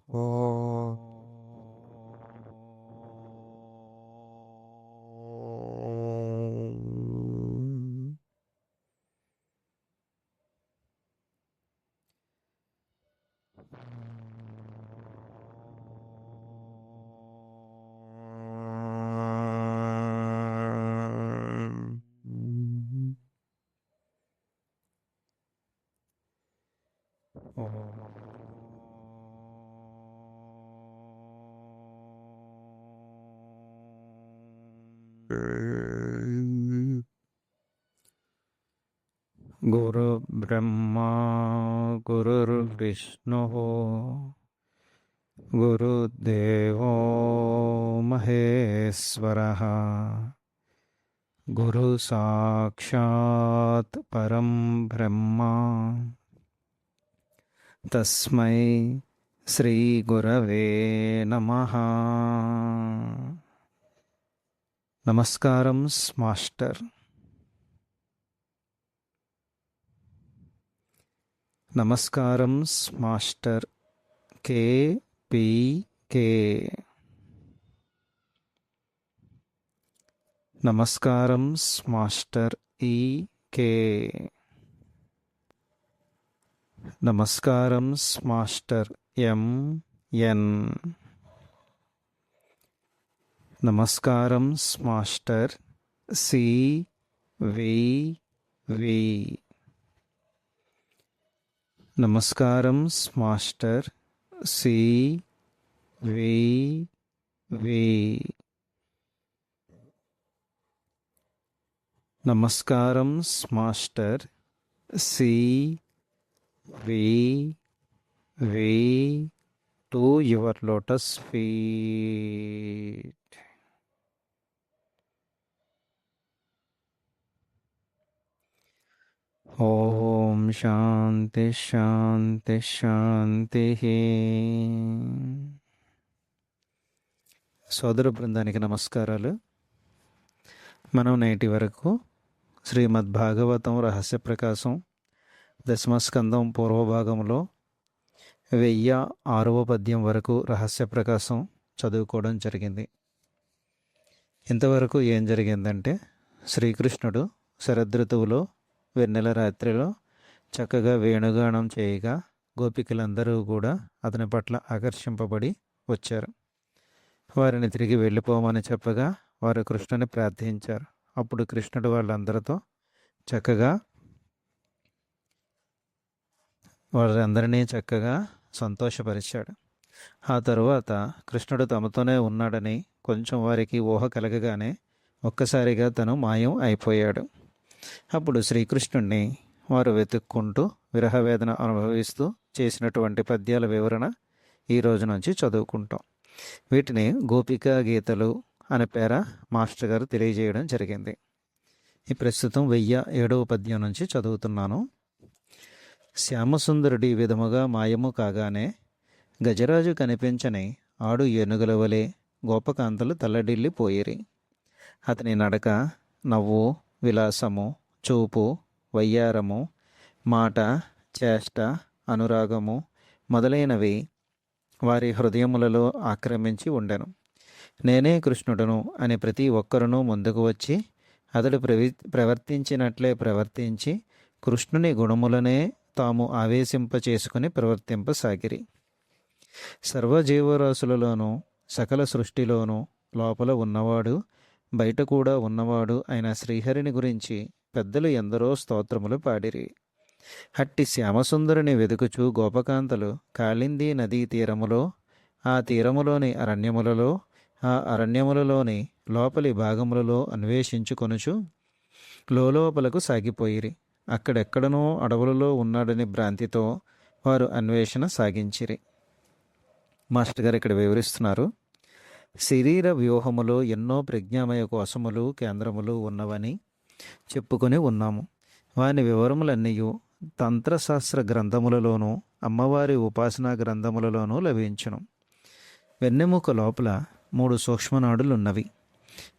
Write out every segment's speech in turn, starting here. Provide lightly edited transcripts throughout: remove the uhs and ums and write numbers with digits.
ఓం గురు బ్రహ్మా గురుర్విష్ణు గురుదేవో మహేశ్వరః గురు సాక్షాత్ పరం బ్రహ్మ తస్మై శ్రీ గురవే నమః. నమస్కారం మాస్టర్. నమస్కారం మాస్టర్ కేపీకే. నమస్కారం మాస్టర్ ఈకే. నమస్కారం మాస్టర్ ఎంఎన్. నమస్కారం మాస్టర్ సివివి. నమస్కారం మాస్టర్ సివివి. నమస్కారం master CVV to your lotus feet. ఓం శాంతి శాంతి శాంతి. సోదర బృందానికి నమస్కారాలు. మనం నేటి వరకు శ్రీమద్ భాగవతం రహస్య ప్రకాశం దశమస్కందం పూర్వభాగంలో 1006వ పద్యం వరకు రహస్య ప్రకాశం చదువుకోవడం జరిగింది. ఇంతవరకు ఏం జరిగిందంటే, శ్రీకృష్ణుడు శరదృతువులో వెన్నెల రాత్రిలో చక్కగా వేణుగానం చేయగా గోపికలందరూ కూడా అతని పట్ల ఆకర్షింపబడి వచ్చారు. వారిని తిరిగి వెళ్ళిపోమని చెప్పగా వారు కృష్ణుని ప్రార్థించారు. అప్పుడు కృష్ణుడు వాళ్ళందరితో చక్కగా వారందరినీ చక్కగా సంతోషపరిచాడు. ఆ తరువాత కృష్ణుడు తమతోనే ఉన్నాడని కొంచెం వారికి ఊహ కలగగానే ఒక్కసారిగా తను మాయం అయిపోయాడు. అప్పుడు శ్రీకృష్ణుణ్ణి వారు వెతుక్కుంటూ విరహవేదన అనుభవిస్తూ చేసినటువంటి పద్యాల వివరణ ఈ రోజు నుంచి చదువుకుంటాం. వీటిని గోపికా గీతలు అనే పేర మాస్టర్ గారు తెలియజేయడం జరిగింది. ఈ ప్రస్తుతం 1007వ పద్యం నుంచి చదువుతున్నాను. శ్యామసుందరుడి విధముగా మాయము కాగానే గజరాజు కనిపించని ఆడు ఏనుగుల వలె గోపకాంతలు తల్లడిల్లిపోయిరి. అతని నడక, నవ్వు, విలాసము, చూపు, వయ్యారము, మాట, చేష్ట, అనురాగము మొదలైనవి వారి హృదయములలో ఆక్రమించి ఉండెను. నేనే కృష్ణుడును అని ప్రతి ఒక్కరునూ ముందుకు వచ్చి అతడు ప్రవర్తించినట్లే ప్రవర్తించి కృష్ణుని గుణములనే తాము ఆవేశింపచేసుకుని ప్రవర్తింపసాగిరి. సర్వజీవరాశులలోనూ సకల సృష్టిలోనూ లోపల ఉన్నవాడు బయట కూడా ఉన్నవాడు అయిన శ్రీహరిని గురించి పెద్దలు ఎందరో స్తోత్రములు పాడిరి. హట్టి శ్యామసుందరుని వెదుకుచూ గోపకాంతలు కాళిందీ నదీ తీరములో, ఆ తీరములోని అరణ్యములలో, ఆ అరణ్యములలోని లోపలి భాగములలో అన్వేషించుకొనుచు లోపలకు సాగిపోయిరి. అక్కడెక్కడనో అడవులలో ఉన్నాడని భ్రాంతితో వారు అన్వేషణ సాగించిరి. మాస్టర్ గారు ఇక్కడ వివరిస్తున్నారు. శరీర వ్యూహములో ఎన్నో ప్రజ్ఞామయ కోశములు, కేంద్రములు ఉన్నవని చెప్పుకొని ఉన్నాము. వాని వివరములన్నీ తంత్రశాస్త్ర గ్రంథములలోనూ అమ్మవారి ఉపాసనా గ్రంథములలోనూ లభించును. వెన్నెముక లోపల 3 సూక్ష్మనాడులున్నవి.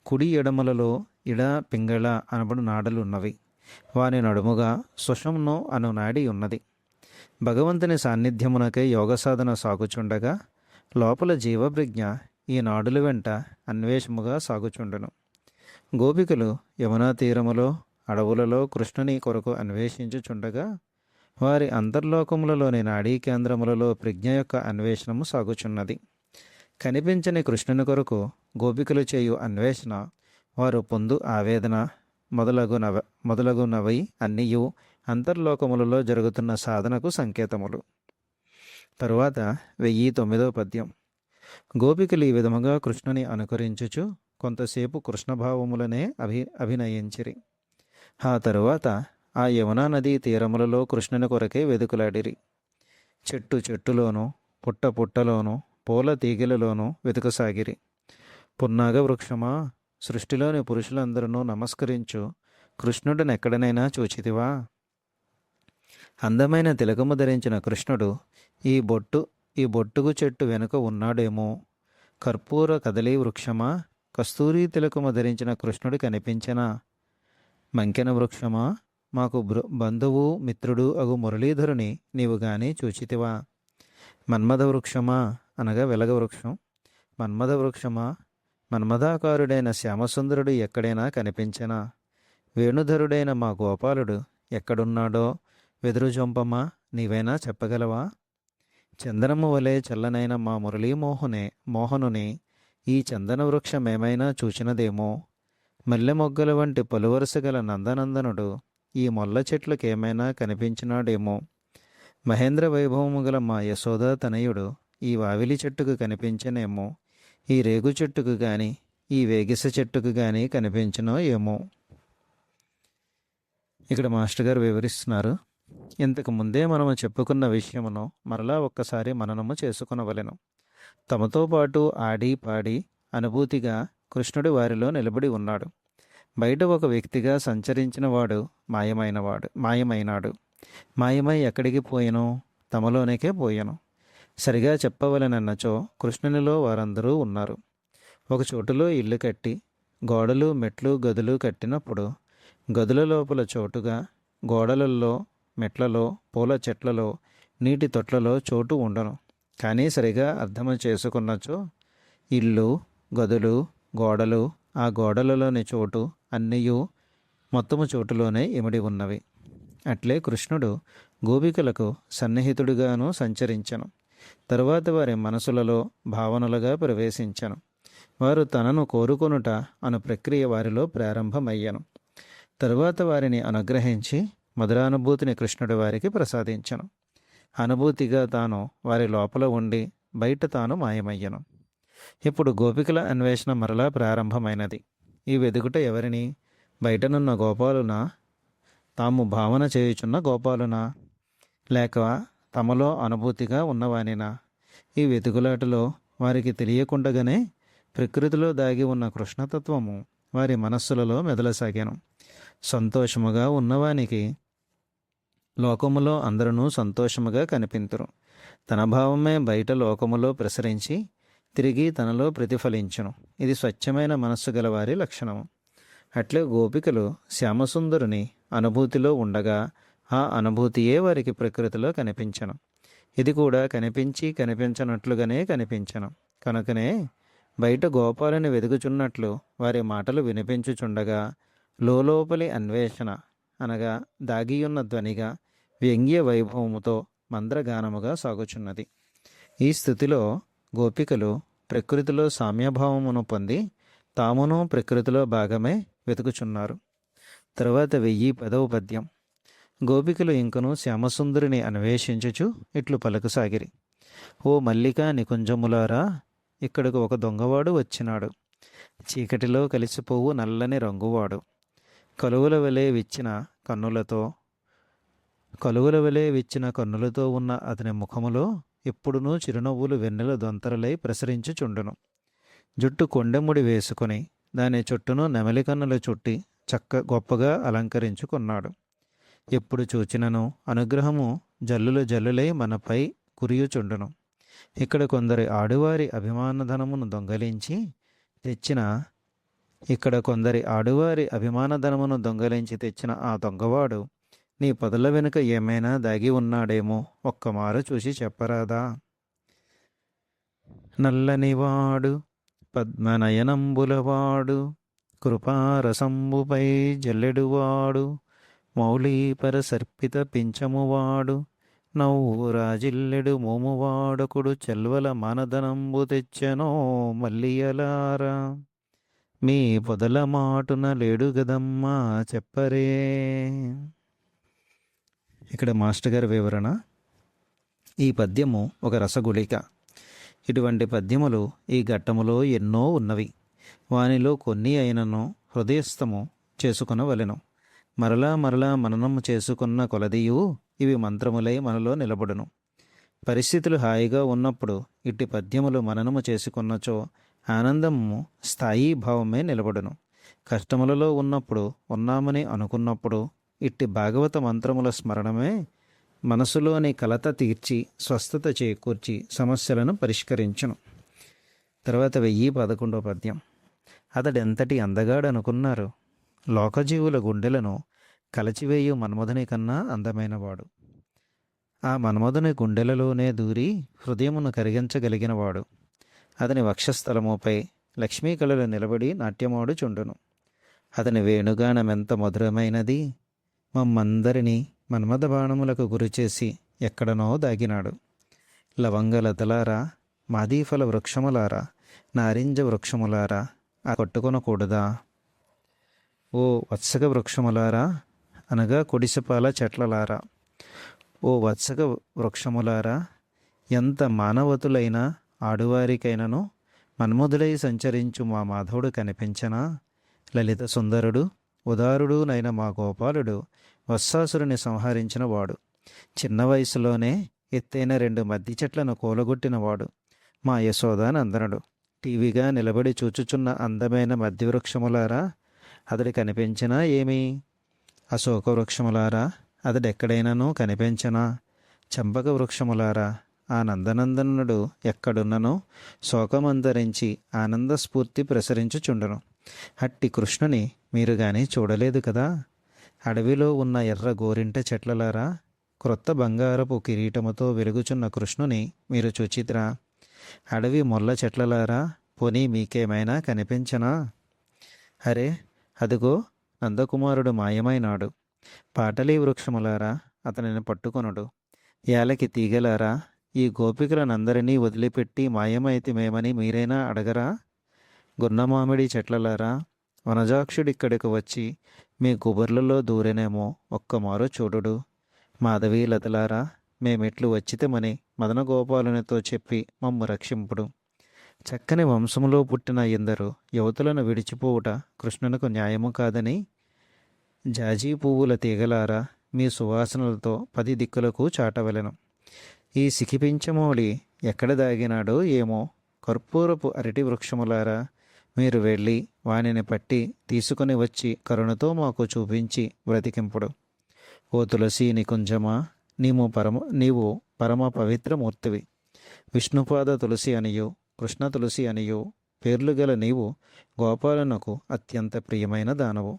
కుడి ఎడమలలో ఇడ, పింగళ అనబడు నాడలున్నవి. వాని నడుముగా సుషుమ్ను అను నాడి ఉన్నది. భగవంతుని సాన్నిధ్యమునకై యోగ సాధన సాగుచుండగా లోపల జీవప్రజ్ఞ ఈ నాడుల వెంట అన్వేషముగా సాగుచుండును. గోపికలు యమునా తీరములో అడవులలో కృష్ణుని కొరకు అన్వేషించుచుండగా వారి అంతర్లోకములలోని నాడీ కేంద్రములలో ప్రజ్ఞ యొక్క అన్వేషణము సాగుచున్నది. కనిపించని కృష్ణుని కొరకు గోపికలు చేయు అన్వేషణ, వారు పొందు ఆవేదన మొదలగునవై అన్నియు అంతర్లోకములలో జరుగుతున్న సాధనకు సంకేతములు. తరువాత 1009వ పద్యం. గోపికలు ఈ విధముగా కృష్ణుని అనుకరించుచు కొంతసేపు కృష్ణభావములనే అభినయించిరి. ఆ తరువాత ఆ యమునా నదీ తీరములలో కృష్ణుని కొరకే వెదుకులాడిరి. చెట్టు చెట్టులోనూ పుట్ట పుట్టలోనూ పూల తీగెలలోనూ వెతుకసాగిరి. పున్నాగ వృక్షమా, సృష్టిలోని పురుషులందరూ నమస్కరించు కృష్ణుడినెక్కడనైనా చూచితివా? అందమైన తిలకము ధరించిన కృష్ణుడు ఈ బొట్టుగు చెట్టు వెనుక ఉన్నాడేమో. కర్పూర కదలీ వృక్షమా, కస్తూరి తిలకము ధరించిన కృష్ణుడు కనిపించనా? మంకెన వృక్షమా, మాకు బంధువు మిత్రుడు అగు మురళీధరుని నీవు గాని చూచితివా? మన్మథ వృక్షమా అనగా వెలగ వృక్షం. మన్మథ వృక్షమా, మన్మథాకారుడైన శ్యామసుందరుడు ఎక్కడైనా కనిపించనా? వేణుధరుడైన మా గోపాలుడు ఎక్కడున్నాడో వెదురుజొంపమా నీవైనా చెప్పగలవా? చందనము వలె చల్లనైన మా మోహనుని ఈ చందన వృక్షమేమైనా చూచినదేమో. మల్లె మొగ్గల వంటి పలువరుస గల నందనందనుడు ఈ మొల్ల చెట్లకేమైనా కనిపించినాడేమో. మహేంద్ర వైభవము గల మా యశోద తనయుడు ఈ వావిలి చెట్టుకు కనిపించనేమో. ఈ రేగు చెట్టుకు గాని ఈ వేగిస చెట్టుకు గాని కనిపించనో ఏమో. ఇక్కడ మాస్టర్ గారు వివరిస్తున్నారు. ఇంతకు ముందే మనము చెప్పుకున్న విషయమును మరలా ఒక్కసారి మననము చేసుకునవలెను. తమతో పాటు ఆడి పాడి అనుభూతిగా కృష్ణుడు వారిలో నిలబడి ఉన్నాడు. బయట ఒక వ్యక్తిగా సంచరించిన వాడు మాయమైనాడు. మాయమై ఎక్కడికి పోయెను? తమలోనికే పోయెను. సరిగా చెప్పవలెనన్నచో కృష్ణునిలో వారందరూ ఉన్నారు. ఒక చోటులో ఇల్లు కట్టి గోడలు మెట్లు గదులు కట్టినప్పుడు గదుల లోపల చోటుగా గోడలలో మెట్లలో పూల చెట్లలో నీటి తొట్లలో చోటు ఉండను. కానీ సరిగా అర్థము చేసుకున్నచో ఇల్లు గదులు గోడలు ఆ గోడలలోని చోటు అన్నీయు మొత్తము చోటులోనే ఇమిడి ఉన్నవి. అట్లే కృష్ణుడు గోపికలకు సన్నిహితుడిగాను సంచరించెను. తరువాత వారి మనసులలో భావనలుగా ప్రవేశించెను. వారు తనను కోరుకొనుట అను ప్రక్రియ వారిలో ప్రారంభమయ్యను. తరువాత వారిని అనుగ్రహించి మధురానుభూతిని కృష్ణుడు వారికి ప్రసాదించెను. అనుభూతిగా తాను వారి లోపల ఉండి బయట తాను మాయమయ్యను. ఇప్పుడు గోపికల అన్వేషణ మరలా ప్రారంభమైనది. ఈ వెదుగుట ఎవరిని? బయటనున్న గోపాలునా, తాము భావన చేయుచున్న గోపాలునా, లేక తమలో అనుభూతిగా ఉన్నవానినా? ఈ వెతుకులాటలో వారికి తెలియకుండగానే ప్రకృతిలో దాగి ఉన్న కృష్ణతత్వము వారి మనస్సులలో మెదలసాగాను. సంతోషముగా ఉన్నవానికి లోకములో అందరూ సంతోషముగా కనిపింతురు. తన భావమే బయట లోకములో ప్రసరించి తిరిగి తనలో ప్రతిఫలించును. ఇది స్వచ్ఛమైన మనస్సు గలవారి లక్షణము. అట్లే గోపికలు శ్యామసుందరుని అనుభూతిలో ఉండగా ఆ అనుభూతియే వారికి ప్రకృతిలో కనిపించను. ఇది కూడా కనిపించనట్లుగానే కనిపించను. కనుకనే బయట గోపాలని వెదుగుచున్నట్లు వారి మాటలు వినిపించుచుండగా లోపలి అన్వేషణ అనగా దాగియున్న ధ్వనిగా వ్యంగ్య వైభవముతో మంద్రగానముగా సాగుచున్నది. ఈ స్థితిలో గోపికలు ప్రకృతిలో సామ్యభావమును పొంది తామును ప్రకృతిలో భాగమే వెతుకుచున్నారు. తరువాత 1010వ పద్యం. గోపికలు ఇంకను శ్యామసుందరిని అన్వేషించుచు ఇట్లు పలుకసాగిరి. ఓ మల్లికా నికుంజములారా, ఇక్కడకు ఒక దొంగవాడు వచ్చినాడు. చీకటిలో కలిసిపోవు నల్లని రంగువాడు. కలువల వలె విచ్చిన కన్నులతో ఉన్న అతని ముఖములో ఎప్పుడునూ చిరునవ్వులు వెన్నెల దొంతరలై ప్రసరించుచుండును. జుట్టు కొండెముడి వేసుకొని దాని చుట్టూను నెమలి కన్నుల చుట్టి గొప్పగా అలంకరించుకున్నాడు. ఎప్పుడు చూచినను అనుగ్రహము జల్లులై మనపై కురియుచుండును. ఇక్కడ కొందరి ఆడువారి అభిమానధనమును దొంగలించి తెచ్చిన ఆ దొంగవాడు నీ పొదల వెనుక ఏమైనా దాగి ఉన్నాడేమో ఒక్కమారు చూసి చెప్పరాదా? నల్లనివాడు పద్మనయనంబులవాడు కృపారసంబుపై జల్లెడువాడు మౌళీపర సర్పిత పింఛమువాడు నవ్వురాజిల్లెడు మోమువాడొకడు చెల్వల మానదనంబు తెచ్చెనో మల్లియలారా మీ పొదల మాటున లేడు గదమ్మా చెప్పరే. ఇక్కడ మాస్టర్ గారి వివరణ. ఈ పద్యము ఒక రసగుళిక. ఇటువంటి పద్యములు ఈ ఘట్టములో ఎన్నో ఉన్నవి. వానిలో కొన్ని అయినను హృదయస్థము చేసుకొనవలెను. మరలా మరలా మననము చేసుకున్న కొలదియు ఇవి మంత్రములై మనలో నిలబడును. పరిస్థితులు హాయిగా ఉన్నప్పుడు ఇట్టి పద్యములు మననము చేసుకున్నచో ఆనందము స్థాయీ భావమే నిలబడును. కష్టములలో ఉన్నప్పుడు ఉన్నామని అనుకున్నప్పుడు ఇట్టి భాగవత మంత్రముల స్మరణమే మనసులోని కలత తీర్చి స్వస్థత చేకూర్చి సమస్యలను పరిష్కరించును. తర్వాత 1011 పద్యం. అతడెంతటి అందగాడనుకున్నారు, లోకజీవుల గుండెలను కలచివేయు మన్మధుని కన్నా అందమైనవాడు. ఆ మన్మధుని గుండెలలోనే దూరి హృదయమును కరిగించగలిగినవాడు. అతని వక్షస్థలముపై లక్ష్మీ కళలు నిలబడి నాట్యమాడుచుండును. అతని వేణుగానమెంత మధురమైనది. మమ్మందరినీ మన్మథ బాణములకు గురిచేసి ఎక్కడనో దాగినాడు. లవంగలతలారా, మాదీఫల వృక్షములారా, నారింజ వృక్షములారా ఆ కొట్టుకొనకూడదా? ఓ వత్సక వృక్షములారా, అనగా కొడిసపాల చెట్లలారా, ఓ వత్సక వృక్షములారా, ఎంత మానవతులైన ఆడువారికైనను మన్మధులై సంచరించు మా మాధవుడు కనిపించనా? లలిత సుందరుడు ఉదారుడునైన మా గోపాలుడు వత్సాసురుని సంహరించిన వాడు. చిన్న వయసులోనే ఎత్తైన 2 మద్ది చెట్లను కూలగొట్టినవాడు మా యశోదానందనుడు. టీవీగా నిలబడి చూచుచున్న అందమైన మద్ది వృక్షములారా, అతడి కనిపించినా ఏమి? అశోక వృక్షములారా, అతడెక్కడైనానూ కనిపించనా? చంపక వృక్షములారా, ఆ నందనందనుడు ఎక్కడున్ననో శోకమందరించి ఆనందస్ఫూర్తి ప్రసరించుచుండును. అట్టి కృష్ణుని మీరు గాని చూడలేదు కదా? అడవిలో ఉన్న ఎర్ర గోరింట చెట్లలారా, క్రొత్త బంగారపు కిరీటముతో వెలుగుచున్న కృష్ణుని మీరు చూచిత్రా? అడవి మొల్ల చెట్లలారా, పోనీ మీకేమైనా కనిపించనా? అరే, అదుగో నందకుమారుడు మాయమైనాడు. పాటలీ వృక్షములారా, అతనిని పట్టుకొనుడు. ఏలకి తీగలారా, ఈ గోపికలనందరినీ వదిలిపెట్టి మాయమైతిమేమని మీరైనా అడగరా? గున్నమామిడి చెట్లలారా, వనజాక్షుడిక్కడికి వచ్చి మీ కుబర్లలో దూరెనేమో ఒక్కమారు చూడుడు. మాధవీ లతలారా, మేమెట్లు వచ్చితమని మదనగోపాలునితో చెప్పి మమ్ము రక్షింపుడు. చక్కని వంశములో పుట్టిన ఎందరు యువతులను విడిచిపోవుట కృష్ణునకు న్యాయము కాదని, జాజీ పువ్వుల తీగలారా, మీ సువాసనలతో 10 దిక్కులకు చాటవలెను. ఈ సికిపించమోడి ఎక్కడ దాగినాడో ఏమో. కర్పూరపు అరటి వృక్షములారా, మీరు వెళ్ళి వానిని పట్టి తీసుకుని వచ్చి కరుణతో మాకు చూపించి బ్రతికింపుడు. ఓ తులసి నికుంజమా, నీవు పరమ పవిత్రమూర్తివి. విష్ణుపాద తులసి అనియు కృష్ణ తులసి అనియు పేర్లు గల నీవు గోపాలనకు అత్యంత ప్రియమైన దానవు.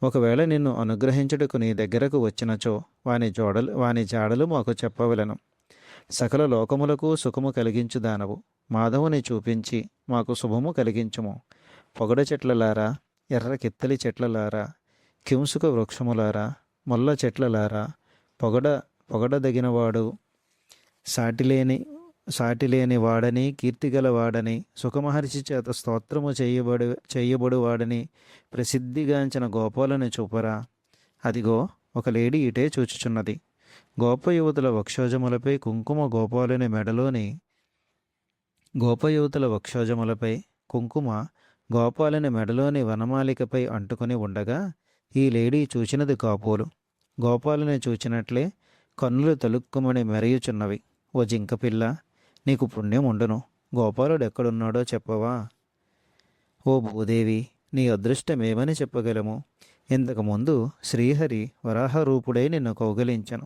ఒకవేళ నిన్ను అనుగ్రహించుటకు నీ దగ్గరకు వచ్చినచో వాని జాడలు మాకు చెప్పవలెను. సకల లోకములకు సుఖము కలిగించు దానవు. మాధవుని చూపించి మాకు శుభము కలిగించుము. పొగడ చెట్లలారా, ఎర్ర కిత్తలి చెట్లలారా, కింసుక వృక్షములారా, మొల్ల చెట్లలారా, పొగడదగినవాడు, సాటిలేని వాడని, కీర్తిగల వాడని, సుఖమహర్షి చేత స్తోత్రము చేయబడు వాడని ప్రసిద్ధిగాంచిన గోపాలను చూపరా. అదిగో ఒక లేడీ ఇటే చూచుచున్నది. గోప యువతుల వక్షోజములపై కుంకుమ గోపాలుని మెడలోని వనమాలికపై అంటుకొని ఉండగా ఈ లేడీ చూచినది కాపోలు. గోపాలుని చూచినట్లే కన్నులు తలుక్కుమని మెరయుచున్నవి. ఓ జింకపిల్ల, నీకు పుణ్యం ఉండును. గోపాలుడు ఎక్కడున్నాడో చెప్పవా? ఓ భూదేవి, నీ అదృష్టమేమని చెప్పగలము? ఇంతకుముందు శ్రీహరి వరాహరూపుడై నిన్ను కౌగలించను.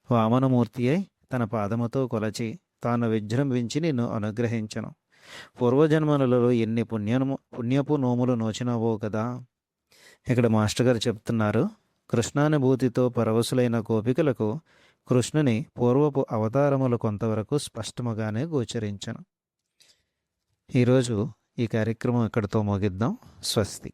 వామనమూర్తి అయి తన పాదముతో కొలచి తాను విజృంభించి నిన్ను అనుగ్రహించను. పూర్వజన్మలలో ఎన్ని పుణ్యపు నోములు నోచినావో కదా. ఇక్కడ మాస్టర్ గారు చెప్తున్నారు, కృష్ణానుభూతితో పరవశులైన గోపికలకు కృష్ణుని పూర్వపు అవతారములు కొంతవరకు స్పష్టముగానే గోచరించను. ఈరోజు ఈ కార్యక్రమం ఇక్కడితో ముగిద్దాం. స్వస్తి.